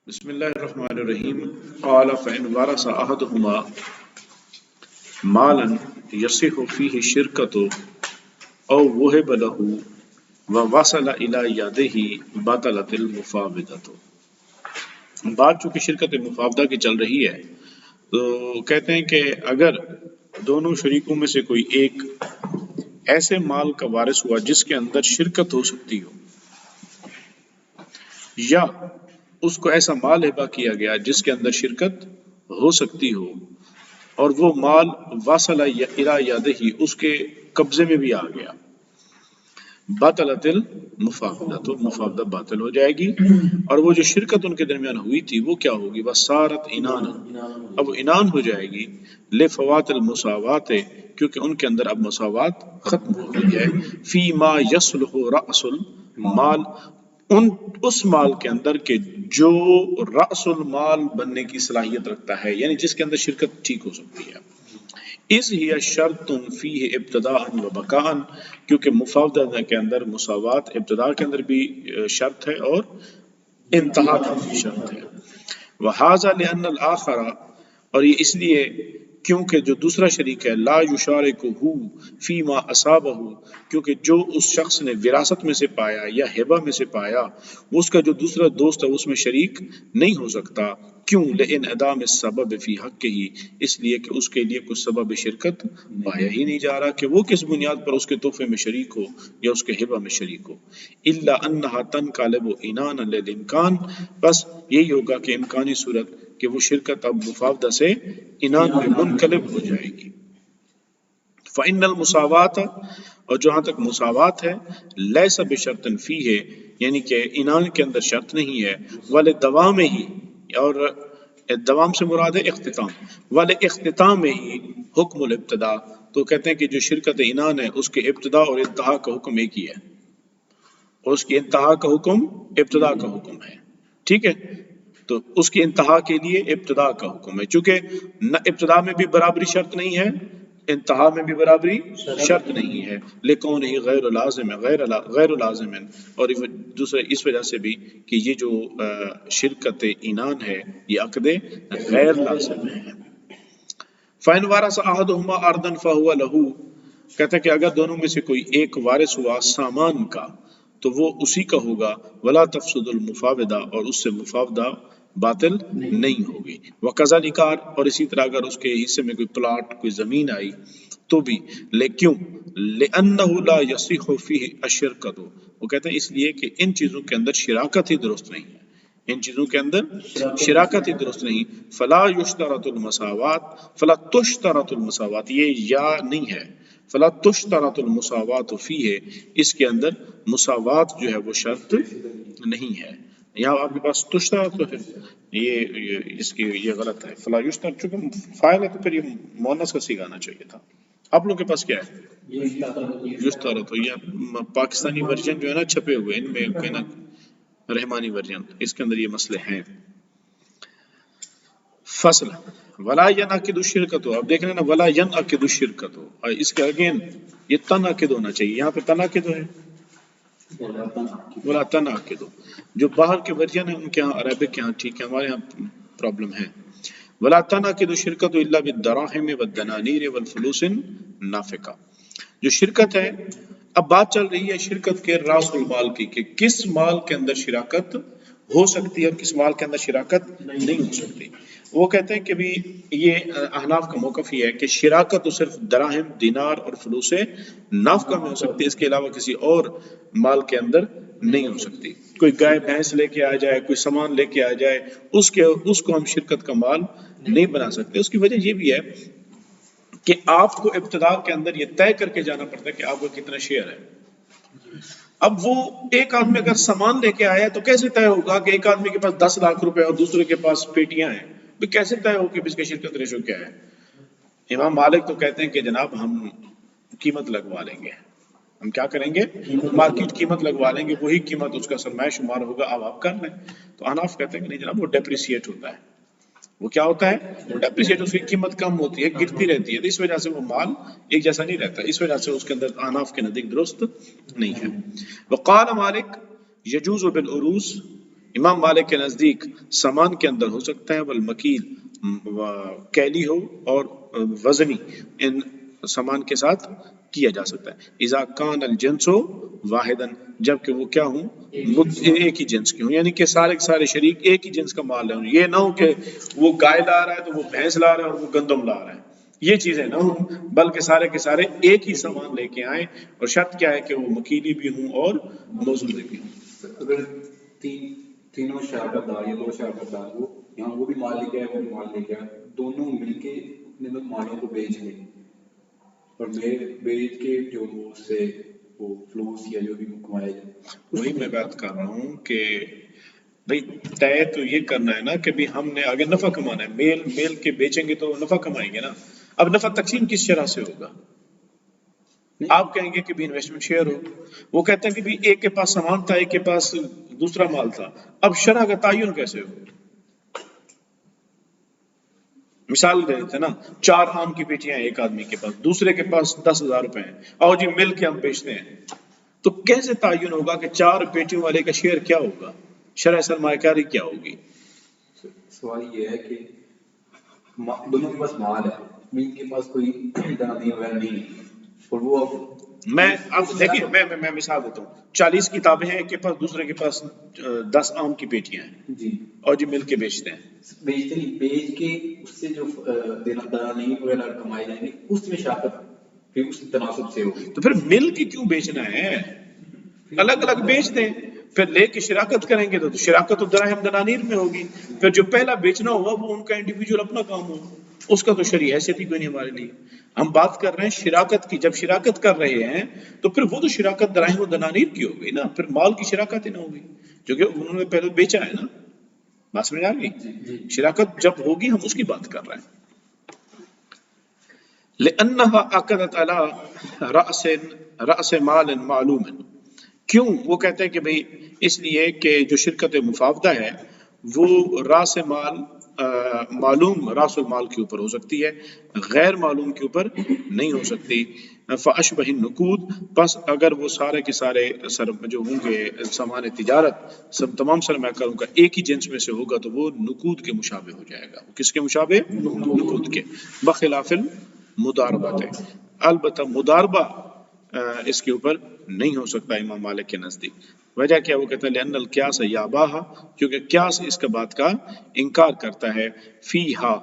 بسم اللہ الرحمن الرحیم قال فإن ورث أحدهما مالا يصح فيه الشركة أو وهب له ووصل إلى يده بطلت المفاوضة۔ بات چونکہ شرکت مفاوضہ کی چل رہی ہے تو کہتے ہیں کہ اگر دونوں شریکوں میں سے کوئی ایک ایسے مال کا وارث ہوا جس کے اندر شرکت ہو سکتی ہو، یا اس کو ایسا مال ہبہ کیا گیا جس کے اندر شرکت ہو سکتی ہو، اور وہ مال واصل الی یدہ اس کے قبضے میں بھی آ گیا، باطلت المفاوضہ، تو مفاوضہ باطل ہو جائے گی، اور وہ جو شرکت ان کے درمیان ہوئی تھی وہ کیا ہوگی؟ وصارت انانا، اب انان ہو جائے گی، لفوات المساوات، کیونکہ ان کے اندر اب مساوات ختم ہو گئی ہے، فی ما یصلح رأس المال، اس مال کے اندر کہ جو رأس المال بننے کی صلاحیت رکھتا ہے، یعنی جس کے اندر شرکت ٹھیک ہو سکتی ہے۔ اذ ہی شرط فیہ ابتداء و بقاء، کیونکہ مفاوضہ کے اندر مساوات ابتداء کے اندر بھی شرط ہے اور انتہا کا بھی شرط ہے۔ وہذا لأن الآخر، اور یہ اس لیے کیونکہ جو دوسرا شریک ہے، لا یشارکہ فیما اصابہ، کیونکہ جو اس شخص نے وراثت میں سے پایا یا ہبہ میں سے پایا، اس کا جو دوسرا دوست ہے اس میں شریک نہیں ہو سکتا۔ کیوں؟ لانعدام السبب فی حقہ، اس لیے کہ اس کے لیے کچھ سبب شرکت پایا ہی نہیں جا رہا کہ وہ کس بنیاد پر اس کے تحفے میں شریک ہو یا اس کے ہبہ میں شریک ہو۔ الا انہا تنقلب عنانا للامکان، بس یہی ہوگا کہ امکانی صورت کہ وہ شرکت اب مفاوضہ سے انان میں منقلب ہو جائے گی۔ فإن المساوات، اور جہاں تک مساوات ہے، لیس بشرط فیہ، یعنی کہ انان کے اندر شرط نہیں ہے، ولدوام ہی، اور دوام سے مراد ہے اختتام، ولاختتام ہی حکم الابتداء، تو کہتے ہیں کہ جو شرکت انان ہے اس کے ابتداء اور انتہا کا حکم ایک ہی ہے، اور اس کی انتہا کا حکم ابتداء کا حکم ہے، ٹھیک ہے؟ تو اس کی انتہا کے لیے ابتداء کا حکم ہے، چونکہ نہ ابتداء میں بھی برابری شرط نہیں ہے، انتہا میں بھی برابری شرط نہیں ہے، لیکن ہی غیر لازم ہے، غیر لازم ہے، اور دوسرے اس وجہ سے بھی کہ یہ جو شرکت انان ہے یہ عقد غیر لازم ہے۔ فَإِنْ وَرَثَ أَحَدُهُمَا أَرْضًا فَهُوَ لَهُ، کہتا ہے کہ اگر دونوں میں سے کوئی ایک وارث ہوا سامان کا تو وہ اسی کا ہوگا، ولا تفسد المفاوضہ، اور اس سے مفاوضہ باطل نہیں ہوگی۔ وَكَذَلِكَ، اور اسی طرح اگر اس کے حصے میں کوئی پلاٹ، کوئی زمین آئی تو بھی، کیوں؟ لِأَنَّهُ لَا يَصِحُ فِيهِ الشِّرْكَةُ، وہ کہتے ہیں اس لیے کہ ان چیزوں کے اندر شراکت ہی درست نہیں ہے، ان چیزوں کے اندر شراکت ہی درست نہیں۔ فلا یشترط المساوات، فلا تشترط المساوات، یہ یا نہیں ہے، فلا تشترط المساوات فیہ، اس کے اندر مساوات جو ہے وہ شرط نہیں ہے۔ یہاں آپ کے پاس تشترط ہے، یہ اس کی یہ غلط ہے، فلا یشترط، چونکہ فاعل ہے تو پھر یہ مؤنث کا صیغہ آنا چاہیے تھا۔ آپ لوگوں کے پاس کیا ہے؟ یشترط، یہ پاکستانی ورژن جو ہے نا چھپے ہوئے، ان میں کہنا رحمانی ورژن، اس کے اندر یہ مسئلے ہیں۔ فصل ولا ینعقد الشرکۃ، اب دیکھنا نا، ولا ینعقد الشرکۃ، اور اس کے اگین یہ تنعقد ہونا چاہیے، یہاں پہ تنعقد ہے، ولا تنعقد، جو باہر کے ورژن ہیں ان کے ہاں، عربک کے ہاں ٹھیک ہے، ہمارے ہاں پرابلم ہے۔ ولا تنعقد الشرکۃ الا بالدراہم والدنانیر والفلوس النافقہ، جو شرکت ہے، اب بات چل رہی ہے شرکت کے راس المال کی، کہ کس مال کے اندر شراکت ہو سکتی ہے اور کس مال کے اندر شراکت نہیں ہو سکتی۔ وہ کہتے ہیں کہ بھی یہ احناف کا موقف یہ ہے کہ شراکت تو صرف دراہم، دینار اور فلوس نافقہ میں ہو سکتی ہے، اس کے علاوہ کسی اور مال کے اندر نہیں ہو سکتی۔ کوئی گائے بھینس لے کے آ جائے، کوئی سامان لے کے آ جائے، اس کو ہم شرکت کا مال نہیں بنا سکتے۔ اس کی وجہ یہ بھی ہے کہ آپ کو ابتداء کے اندر یہ طے کر کے جانا پڑتا ہے کہ آپ کو کتنا شیئر ہے۔ اب وہ ایک آدمی اگر سامان لے کے آیا تو کیسے طے ہوگا کہ ایک آدمی کے پاس 10 لاکھ روپے اور دوسرے کے پاس پیٹیاں ہیں، تو کیسے طے ہو کہ اس کا شرکت ریشو کیا ہے؟ امام مالک تو کہتے ہیں کہ جناب ہم قیمت لگوا لیں گے، ہم کیا کریں گے؟ مارکیٹ قیمت لگوا لیں گے، وہی قیمت اس کا سرمایہ شمار ہوگا، اب آپ کر لیں۔ تو اناف کہتے ہیں کہ نہیں جناب، وہ ڈیپریسیٹ ہوتا ہے، وہ کیا ہوتا ہے؟ ڈیپریسیٹ، اس کی قیمت کم ہوتی ہے، گرتی رہتی ہے، تو اس وجہ سے وہ مال ایک جیسا نہیں رہتا، اس وجہ سے اس کے اندر اناف کے نزدیک درست نہیں ہے۔ وقال مالک یجوز بالعروض، امام مالک کے نزدیک سامان کے اندر ہو سکتا ہے، والمکیل کیلی ہو اور وزنی ان سامان کے ساتھ کیا جا سکتا ہے۔ اذا کان الجنس واحدن، جبکہ وہ کیا ہوں ایک ہی جنس کے ہوں، یعنی کہ سارے کے سارے شریک ایک ہی جنس کا مال ہے، یہ نہ ہو کہ وہ گائے لا رہا ہے تو وہ بھینس لا رہا ہے اور وہ گندم لا رہا ہے، یہ چیزیں نہ ہوں، بلکہ سارے کے سارے ایک ہی سامان لے کے آئیں، اور شرط کیا ہے کہ وہ مکیلی بھی ہوں اور موزونی بھی ہوں۔ اگر تینوں شراکت دار یا دو شراکت دار وہ یہاں وہ بھی مال لے کے آئے وہ بھی مال لے کے آئے، دونوں مل کے اپنے مالوں کو بیچ لیں اور بیچ کے جو اس سے وہ فلوس یا جو بھی کمایا جائے، وہی میں بات کر رہا ہوں کہ بھئی طے تو یہ کرنا ہے نا کہ بھی ہم نے آگے نفع کمانا ہے، میل کے بیچیں گے تو نفع کمائیں گے نا۔ اب نفع تقسیم کس شرح سے ہوگا؟ آپ کہیں گے کہ بھی انویسٹمنٹ شیئر ہو، وہ کہتے ہیں کہ بھی ایک کے پاس سامان تھا ایک کے پاس دوسرا مال تھا، اب شرح کا تعین کیسے ہو؟ مثال دے دیتے نا، 4 آم کی پیٹیاں ایک آدمی کے پاس، دوسرے کے پاس 10,000 روپے ہیں، اور جی مل کے ہم بیچتے ہیں، تو کیسے تعین ہوگا کہ 4 پیٹیوں والے کا شیئر کیا ہوگا، شرح سرمایہ کاری کیا ہوگی؟ سوال یہ ہے کہ دونوں کے پاس مال ہے، مل کے پاس کوئی دنانی وغیرہ نہیں ہے، اور وہ اب دیکھیں میں مثال دیتا ہوں، 40 کتابیں ہیں ایک کے پاس، دوسرے کے پاس 10 آم کی پیٹیاں ہیں، جی اور جی مل کے بیچتے ہیں۔ بیچتے نہیں، بیچ کے اس سے جو دنانی وغیرہ کمائے جائیں گے اس میں شراکت پھر اس تناسب سے ہوگی۔ تو پھر مل کے کیوں بیچنا ہے؟ الگ الگ بیچ دیں، پھر لے کے شراکت کریں گے تو شراکت تو دراہم دنانیر میں ہوگی، پھر جو پہلا بیچنا ہوا وہ ان کا انڈیویجول اپنا کام ہو، اس کا تو شرعی حیثیت ہی کوئی نہیں ہمارے لیے۔ ہم بات کر رہے ہیں شراکت کی، جب شراکت کر رہے ہیں تو پھر وہ تو شراکت دراہم و دنانیر کی ہو گئی نا، پھر مال کی شراکت ہی نہ ہوگی، جو کہ انہوں نے پہلے بیچا ہے نا۔ بات سمجھ آ گئی؟ شراکت جب ہوگی ہم اس کی بات کر رہے ہیں۔ لأنها عقدت على رأس مال معلوم، کیوں؟ وہ کہتے ہیں کہ بھئی اس لیے کہ جو شرکت مفاوضہ ہے وہ راس مال معلوم راس المال کے اوپر ہو سکتی ہے، غیر معلوم کے اوپر نہیں ہو سکتی۔ فاشبہ النقود، پس اگر وہ سارے کے سارے جو ہوں گے سامان تجارت سب تمام سرمایہ کاروں کا ایک ہی جنس میں سے ہوگا تو وہ نقود کے مشابہ ہو جائے گا۔ کس کے مشابہ؟ نقود کے، بخلاف المداربہ، البتہ مداربہ اس کے اوپر نہیں ہو سکتا امام مالک کے نزدیک۔ وجہ کیا؟ وہ کہتا ہے لأن القیاس یاباہا، کیونکہ قیاس اس کا بات کا انکار کرتا ہے، فیہا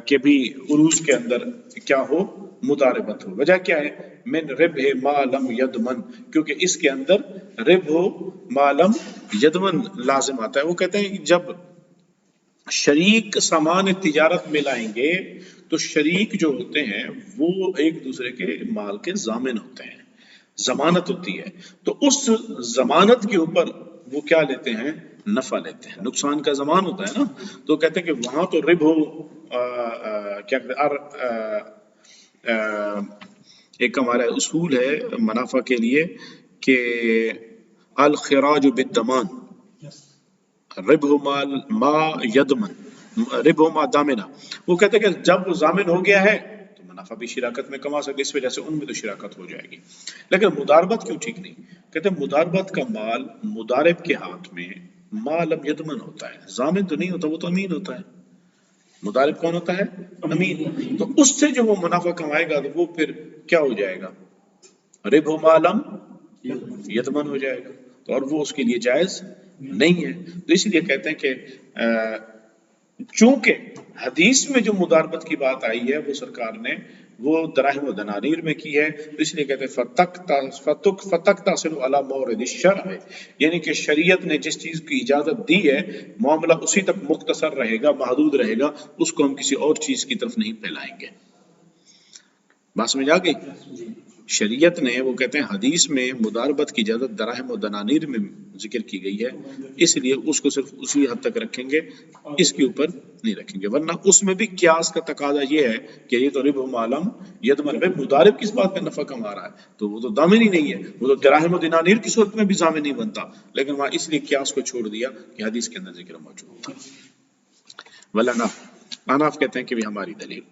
کہ بھی عروض کے اندر کیا ہو؟ مداربت ہو۔ وجہ کیا ہے؟ من ربح ما لم یدمن، کیونکہ اس کے اندر ربح ما لم یدمن لازم آتا ہے۔ وہ کہتے ہیں جب شریک سامان تجارت میں لائیں گے تو شریک جو ہوتے ہیں وہ ایک دوسرے کے مال کے ضامن ہوتے ہیں، ضمانت ہوتی ہے، تو اس ضمانت کے اوپر وہ کیا لیتے ہیں؟ نفع لیتے ہیں، نقصان کا ضمان ہوتا ہے نا، تو کہتے ہیں کہ وہاں تو ایک ہمارا اصول ہے منافع کے لیے کہ الخراج بالضمان، ربح ما یدمن، ربح ما دامنا، وہ کہتے ہیں کہ جب وہ ضامن ہو گیا ہے تو منافع بھی شراکت میں کما سکتے، اس وجہ سے ان میں تو شراکت ہو جائے گی۔ لیکن مداربت کیوں ٹھیک نہیں؟ کہتے ہیں مداربت کا مال مدارب کے ہاتھ میں ما لم یدمن ہوتا ہے، ضامن تو نہیں ہوتا، وہ تو امین ہوتا ہے۔ مدارب کون ہوتا ہے؟ امین، تو اس سے جو وہ منافع کمائے گا تو وہ پھر کیا ہو جائے گا؟ ربح ما لم یدمن ہو جائے گا، تو اور وہ اس کے لیے جائز نہیں ہے۔ تو اس لیے کہتے ہیں کہ چونکہ حدیث میں جو مداربت کی بات آئی ہے وہ سرکار نے وہ دراہم و دنانیر میں کی ہے، تو اس لیے کہتے ہیں فتک تاصل علی مورد الشرع، یعنی کہ شریعت نے جس چیز کی اجازت دی ہے معاملہ اسی تک مختصر رہے گا، محدود رہے گا، اس کو ہم کسی اور چیز کی طرف نہیں پھیلائیں گے۔ بات سمجھ آ گئی؟ شریعت نے وہ کہتے ہیں حدیث میں مداربت کی اجازت دراہم و دنانیر میں ذکر کی گئی ہے، اس لیے اس کو صرف اسی حد تک رکھیں گے، اس کے اوپر نہیں رکھیں گے، ورنہ اس میں بھی قیاس کا تقاضا یہ ہے کہ یہ تو ربح ما لم یدمن، مدارب کس بات پہ نفع کما رہا ہے، تو وہ تو ضامن ہی نہیں ہے، وہ تو دراہم و دنانیر کی صورت میں بھی ضامن نہیں بنتا، لیکن وہاں اس لیے قیاس کو چھوڑ دیا کہ حدیث کے اندر ذکر موجود تھا۔ ولنا اناف کہتے ہیں کہ بھی ہماری دلیل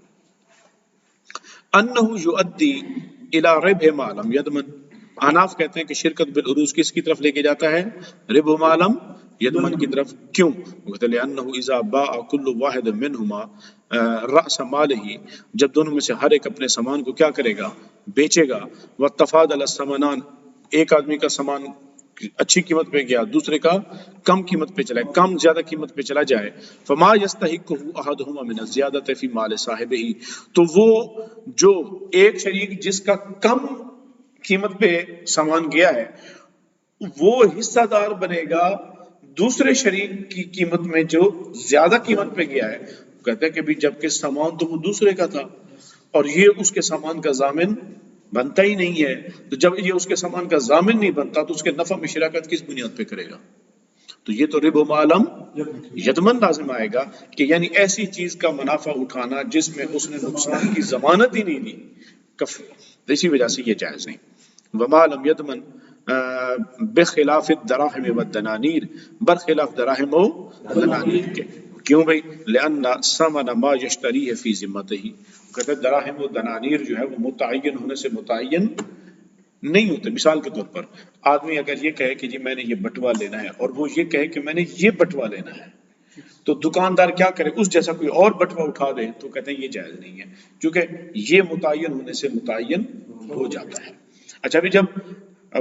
انہ یؤدی الی ربح ما لم یدمن، اناف کہتے ہیں کہ شرکت بالعروض کس کی طرف لے کے جاتا ہے؟ ربح ما لم یدمن کی طرف، کیوں؟ وہ کہتے ہیں لأنہ اذا باع کل واحد منہما رأس مالہ، جب دونوں میں سے ہر ایک اپنے سامان کو کیا کرے گا؟ بیچے گا، وتفاضل الثمنان، ایک آدمی کا سامان اچھی قیمت پہ گیا، دوسرے کا کم قیمت پہ چلا، کم زیادہ قیمت پہ چلا جائے، فما یستحقہ احدہما من الزیادۃ فی مال صاحبہ، تو وہ جو ایک شریک جس کا کم قیمت پہ سامان گیا ہے وہ حصہ دار بنے گا دوسرے شریک کی قیمت میں جو زیادہ قیمت پہ گیا ہے. کہتے ہیں کہ بھی جبکہ سامان تو وہ دوسرے کا تھا اور یہ اس کے سامان کا ضامن بنتا ہی نہیں ہے، تو جب یہ اس کے سامان کا ضامن نہیں بنتا تو اس کے نفع میں شراکت کس بنیاد پہ کرے گا؟ تو یہ تو ربا معلم یدمن لازم آئے گا کہ یعنی ایسی چیز کا منافع اٹھانا جس میں اس نے نقصان کی ضمانت ہی نہیں دی، کفر، تو اسی وجہ سے یہ جائز نہیں. وما لم یدمن بخلاف الدراہم والدنانیر، برخلاف دراہم و دنانیر کے. کیوں بھائی؟ لأن ثمن ما یشتریہ فی ذمتہ، کہتے ہیں دراہم و دنانیر جو ہے وہ متعین ہونے سے متعین نہیں ہوتے. مثال کے طور پر آدمی اگر یہ کہے کہ جی میں نے یہ بٹوا لینا ہے اور وہ یہ کہے کہ میں نے یہ بٹوا لینا ہے، تو دکاندار کیا کرے؟ اس جیسا کوئی اور بٹوا اٹھا دے تو کہتے ہیں یہ جائز نہیں ہے، کیونکہ یہ متعین ہونے سے متعین ہو جاتا ہے. اچھا بھی جب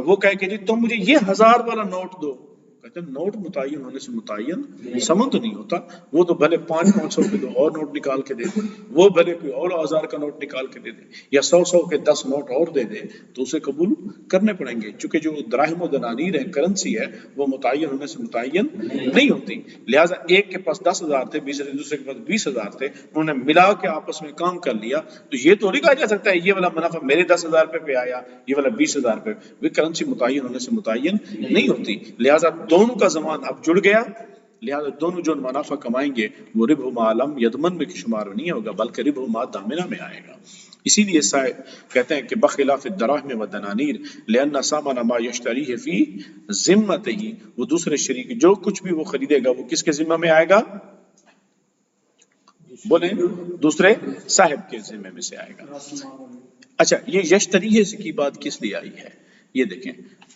وہ کہے کہ جی تم مجھے یہ 1000 والا نوٹ دو، کہتے ہیں نوٹ متعین ہونے سے متعین سمن تو نہیں ہوتا، وہ تو بھلے 500 کے دو اور نوٹ نکال کے دے دے، وہ بھلے کوئی اور 1000 کا نوٹ نکال کے دے دے، یا 100 کے 10 نوٹ اور دے دے تو اسے قبول کرنے پڑیں گے، چونکہ جو دراہم و دنانیر ہے، کرنسی ہے، وہ متعین ہونے سے متعین نہیں ہوتی. لہٰذا ایک کے پاس 10,000 تھے، دوسرے کے پاس 20,000 تھے، انہوں نے ملا کے آپس میں کام کر لیا، تو یہ تو نہیں کہا جا سکتا ہے یہ والا منافع میرے 10,000 پہ آیا، یہ والا 20,000 پہ. وہ کرنسی متعین ہونے سے متعین نہیں ہوتی، لہٰذا دونوں کا زمان اب جڑ گیا، لہٰذا دونوں جو منافع کمائیں گے وہ ربح ما لم یدمن میں شمار نہیں ہوگا بلکہ ربح ما دامنہ میں آئے گا. اسی لیے کہتے ہیں کہ بخلاف الدراہم والدنانیر لأن ثمن ما یشتریہ فی ذمتہ، وہ دوسرے شریک جو کچھ بھی وہ خریدے گا وہ کس کے ذمہ میں آئے گا؟ بولیں، دوسرے صاحب کے ذمہ میں سے آئے گا. اچھا یہ یشتریہ کی بات کس لیے آئی ہے؟ یہ دیکھیں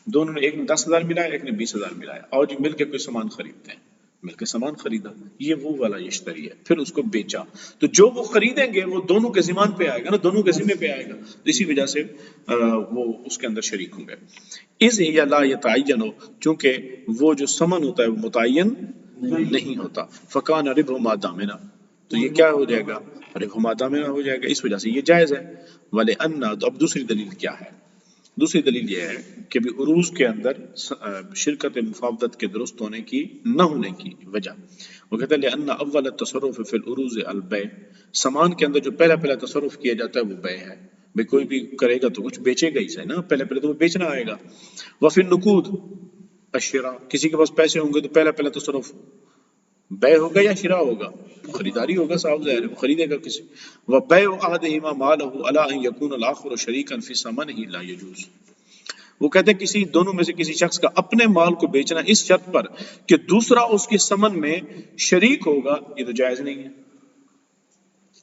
دونوں نے، ایک نے 10,000 ملایا، ایک نے 20,000 ملایا، اور جو مل کے کوئی سامان خریدتے ہیں، مل کے سامان خریدا، یہ وہ والا یشتری ہے، پھر اس کو بیچا، تو جو وہ خریدیں گے وہ دونوں کے ذمہ پہ آئے گا نا، دونوں کے ذمہ پہ آئے گا، تو اسی وجہ سے وہ اس کے اندر شریک ہوں گے. اذ ہی لا یتعین، چونکہ وہ جو ثمن ہوتا ہے وہ متعین نہیں ہوتا، فکان ربح ما دامنہ، تو یہ کیا ہو جائے گا؟ ربح ما دامنہ ہو جائے گا، اس وجہ سے یہ جائز ہے. وَلِأَنَّ، تو اب دوسری دلیل کیا ہے؟ دوسری دلیل یہ ہے کہ بھی عروض کے اندر شرکت مفاوضت کے درست ہونے کی نہ ہونے کی وجہ، وہ کہتے ہیں لأن اول التصرف فی العروض البیع، سامان کے اندر جو پہلا تصرف کیا جاتا ہے وہ بیع ہے، بھئی کوئی بھی کرے گا تو کچھ بیچے گا ہی سے نا، پہلے تو وہ بیچنا آئے گا. وفی النقود الشراء، کسی کے پاس پیسے ہوں گے تو پہلا تصرف بیع ہوگا یا شراء ہوگا؟ خریداری ہوگا، صاحب ظاہر ہے وہ خریدے گا کسی. وبیع احدہما مالہ علی ان یکون الاخر شریکا فی ثمنہ لا یجوز، وہ کہتے ہیں کسی دونوں میں سے کسی شخص کا اپنے مال کو بیچنا اس شرط پر کہ دوسرا اس کے ثمن میں شریک ہوگا، یہ تو جائز نہیں ہے.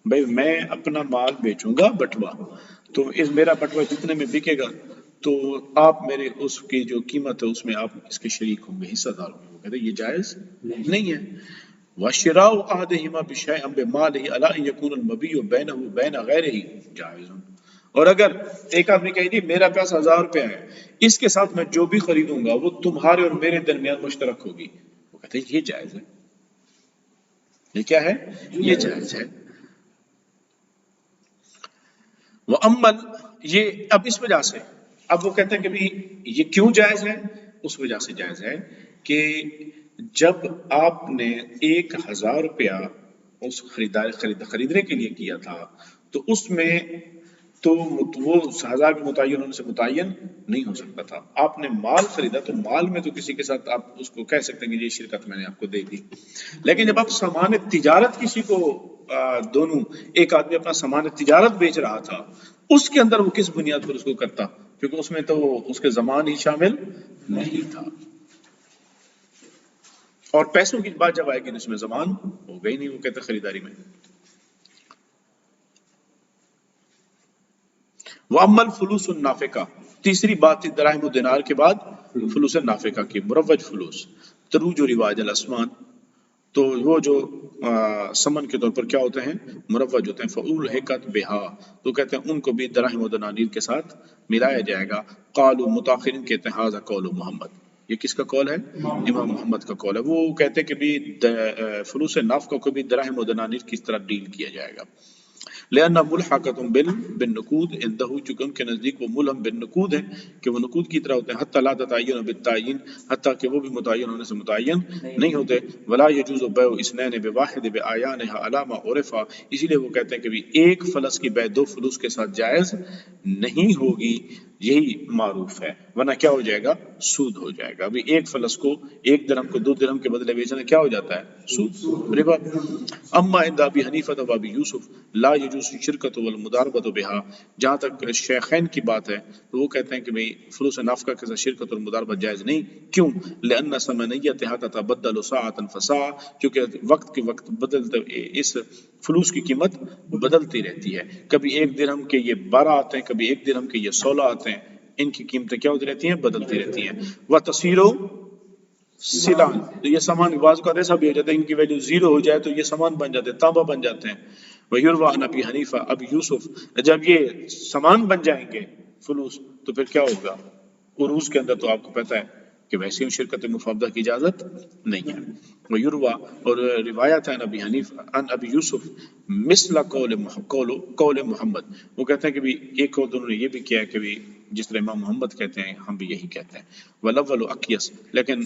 بھئی میں اپنا مال بیچوں گا بٹوا، تو اس میرا بٹوا جتنے میں بکے گا تو آپ میرے اس کی جو قیمت ہے اس میں آپ اس کے شریک ہوں گے، حصہ دار ہوں گے. وہ کہتے ہیں یہ جائز نہیں ہے. وَشِرَاءُ أَحَدِهِمَا بِشَيْءٍ بِمَالِهِ عَلَىٰ أَن يَكُونَ الْمَبِيعُ بَيْنَهُ وَبَيْنَ غَيْرِهِ جَائِزٌ، اور اگر ایک آدمی کہے جی میرا پیسہ 1000 روپے ہے، اس کے ساتھ میں جو بھی خریدوں گا وہ تمہارے اور میرے درمیان مشترک ہوگی، وہ کہتے ہیں یہ جائز ہے. یہ کیا ہے؟ یہ جائز ہے. وَأَمَّا، یہ اب اس وجہ سے، اب وہ کہتے ہیں کہ بھی یہ کیوں جائز ہے؟ اس وجہ سے جائز ہے کہ جب آپ نے 1000 روپیہ اس خریدنے کے لیے کیا تھا تو اس میں تو وہ 1000 کے متعین ہونے سے متعین نہیں ہو سکتا تھا. آپ نے مال خریدا تو مال میں تو کسی کے ساتھ آپ اس کو کہہ سکتے ہیں کہ یہ شرکت میں نے آپ کو دے دی، لیکن جب آپ سامان تجارت کسی کو دونوں، ایک آدمی اپنا سامان تجارت بیچ رہا تھا، اس کے اندر وہ کس بنیاد پر اس کو کرتا؟ کیونکہ اس میں تو اس کے زمان ہی شامل نہیں تھا، اور پیسوں کی بات جب آئے گی تو اس میں زمان ہو گئی نہیں. وہ کہتے خریداری میں. وَأَمَّا الْفُلُوسُ النَّافِقَةُ، تیسری بات تھی دراہم و دینار کے بعد فلوس نافقہ کی، مروج فلوس. تروج رواج الاسمان، تو وہ جو سمن کے طور پر کیا ہوتے ہیں، مروج ہوتے ہیں، فعول حکت بہا، تو کہتے ہیں ان کو بھی دراہم و دنانیر کے ساتھ ملایا جائے گا۔ قالوا متاخرین کہتے ہیں ھذا قول محمد، یہ کس کا قول ہے؟ امام محمد کا قول ہے۔ وہ کہتے ہیں کہ بھی فلوس نافقہ کو بھی دراہم و دنانیر کس طرح ڈیل کیا جائے گا، لأن ملحقۃ بالنقود عندہ، چونکہ ان کے نزدیک وہ ملحق بالنقود ہے کہ وہ نقود کی طرح ہوتے ہیں، حتی لا تتعین بالتعیین، حتیٰ کہ وہ بھی متعین ہونے سے متعین نہیں ہوتے، ولا یجوز بیع اثنین بواحد باعیانها علی ما عرف، اسی لیے وہ کہتے ہیں کہ بھی ایک فلس کی بیع دو فلوس کے ساتھ جائز نہیں ہوگی، یہی معروف ہے، ورنہ کیا ہو جائے گا، سود ہو جائے گا۔ ابھی ایک فلس کو ایک درہم کو دو درہم کے بدلے بیچنا کیا ہو جاتا ہے، سود، ربا۔ اما عند ابی حنیفہ و ابی یوسف لا یجوز شرکت والمضاربۃ بها، جہاں تک شیخین کی بات ہے تو وہ کہتے ہیں کہ بھئی فلوس نافقہ کے ساتھ شرکت اور مضاربت جائز نہیں، کیوں؟ لأن ثمنیتها تتبدل ساعة فساعة، کیونکہ وقت کے وقت بدلتے اس فلوس کی قیمت بدلتی رہتی ہے، کبھی ایک درہم کے یہ 12 آتے ہیں، کبھی ایک درہم کے یہ 16 آتے ہیں، ان کی قیمتیں کیا ہوتی رہتی ہیں، بدلتی رہتی ہیں۔ وتصیر سلان، تو یہ سامان بعض کا ایسا بھی ہو جاتا ہے ان کی ویلیو زیرو ہو جائے تو یہ سامان بن جاتے ہیں، تانبا بن جاتے ہیں۔ ویروی عن ابی حنیفہ ابی یوسف، جب یہ سامان بن جائیں گے فلوس تو پھر کیا ہوگا، عروض کے اندر تو آپ کو پتہ ہے کہ ویسے ہی شرکت مفاوضہ کی اجازت نہیں ہے۔ ویروی، اور روایت ہے عن ابی حنیفہ عن ابی یوسف مثل قول محمد، وہ کہتے ہیں کہ بھی ایک اور دونوں نے یہ بھی کیا ہے کہ بھی جس طرح امام محمد کہتے ہیں ہم بھی یہی کہتے ہیں۔ والاول اقیس، لیکن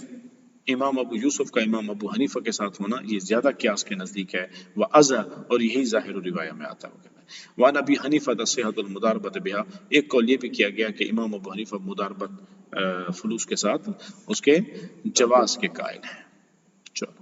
امام ابو یوسف کا امام ابو حنیفہ کے ساتھ ہونا یہ زیادہ قیاس کے نزدیک ہے، وَأَزَى، اور یہی ظاہر روایہ میں آتا ہے، وہ کہتا ہے وَعَنْ أَبِي حَنِيفَةَ صِحَّةُ الْمُضَارَبَةِ بِهَا، ایک قول یہ بھی کیا گیا کہ امام ابو حنیفہ مضاربت فلوس کے ساتھ اس کے جواز کے قائل ہیں۔ چلو